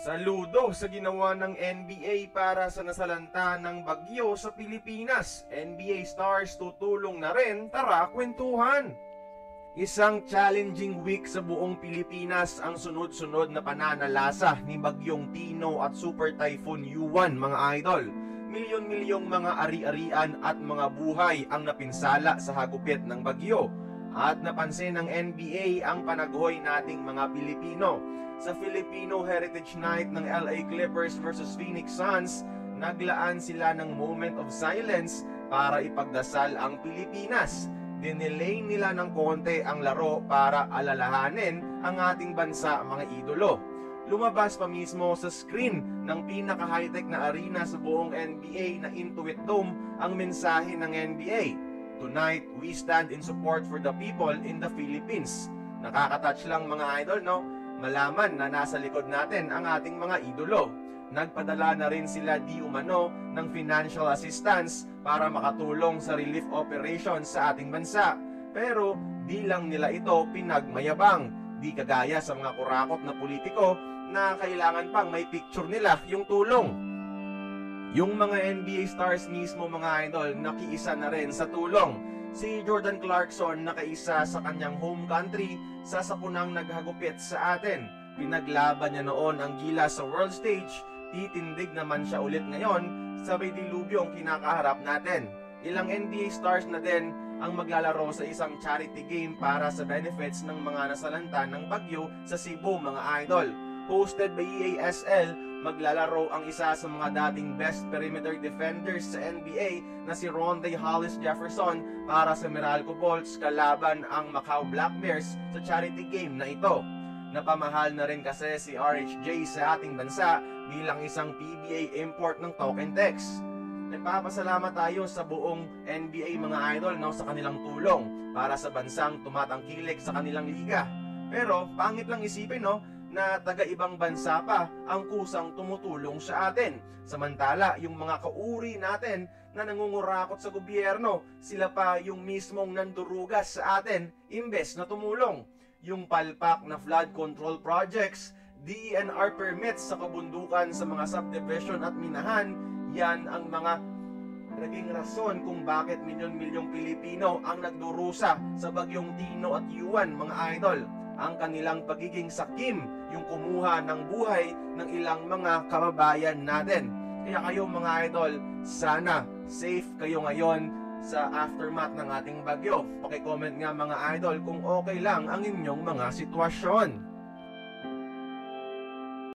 Saludo sa ginawa ng NBA para sa nasalanta ng bagyo sa Pilipinas. NBA stars tutulong na rin, tara kwentuhan! Isang challenging week sa buong Pilipinas ang sunod-sunod na pananalasa ni Bagyong Tino at Super Typhoon Uwan, mga idol. Milyon-milyong mga ari-arian at mga buhay ang napinsala sa hagupit ng bagyo. At napansin ng NBA ang panaghoy nating mga Pilipino. Sa Filipino Heritage Night ng LA Clippers versus Phoenix Suns, naglaan sila ng moment of silence para ipagdasal ang Pilipinas. Dinelay nila ng konti ang laro para alalahanin ang ating bansa, mga idolo. Lumabas pa mismo sa screen ng pinaka-high-tech na arena sa buong NBA na Intuit Dome ang mensahe ng NBA. Tonight, we stand in support for the people in the Philippines. Nakaka-touch lang, mga idol, no? Malaman na nasa likod natin ang ating mga idolo. Nagpadala na rin sila di umano ng financial assistance para makatulong sa relief operations sa ating bansa. Pero di lang nila ito pinagmayabang. Di kagaya sa mga kurakot na politiko na kailangan pang may picture nila yung tulong. Yung mga NBA stars mismo, mga idol, nakiisa na rin sa tulong. Si Jordan Clarkson nakaisa sa kanyang home country sa sapunang naghagupit sa atin. Pinaglaban niya noon ang Gilas sa world stage. Titindig naman siya ulit ngayon sa may dilubyong kinakaharap natin. Ilang NBA stars na din ang maglalaro sa isang charity game para sa benefits ng mga nasalanta ng bagyo sa Cebu, mga idol. Hosted by EASL, maglalaro ang isa sa mga dating best perimeter defenders sa NBA na si Rondae Hollis Jefferson para sa Meralco Bolts kalaban ang Macau Black Bears sa charity game na ito. Napamahal na rin kasi si RHJ sa ating bansa bilang isang PBA import ng Token Text. Nagpapasalamat tayo sa buong NBA, mga idol, no, sa kanilang tulong para sa bansang tumatangkilik sa kanilang liga. Pero pangit lang isipin, no, na taga-ibang bansa pa ang kusang tumutulong sa atin. Samantala, yung mga kauri natin na nangungurakot sa gobyerno, sila pa yung mismong nandurugas sa atin imbes na tumulong. Yung palpak na flood control projects, DENR permits sa kabundukan sa mga subdivision at minahan, yan ang mga naging rason kung bakit milyon-milyong Pilipino ang nagdurusa sa Bagyong Tino at Uwan, mga idol. Ang kanilang pagiging sakim yung kumuha ng buhay ng ilang mga kababayan natin. Kaya kayo, mga idol, sana safe kayo ngayon sa aftermath ng ating bagyo. Paki-comment nga, mga idol, kung okay lang ang inyong mga sitwasyon.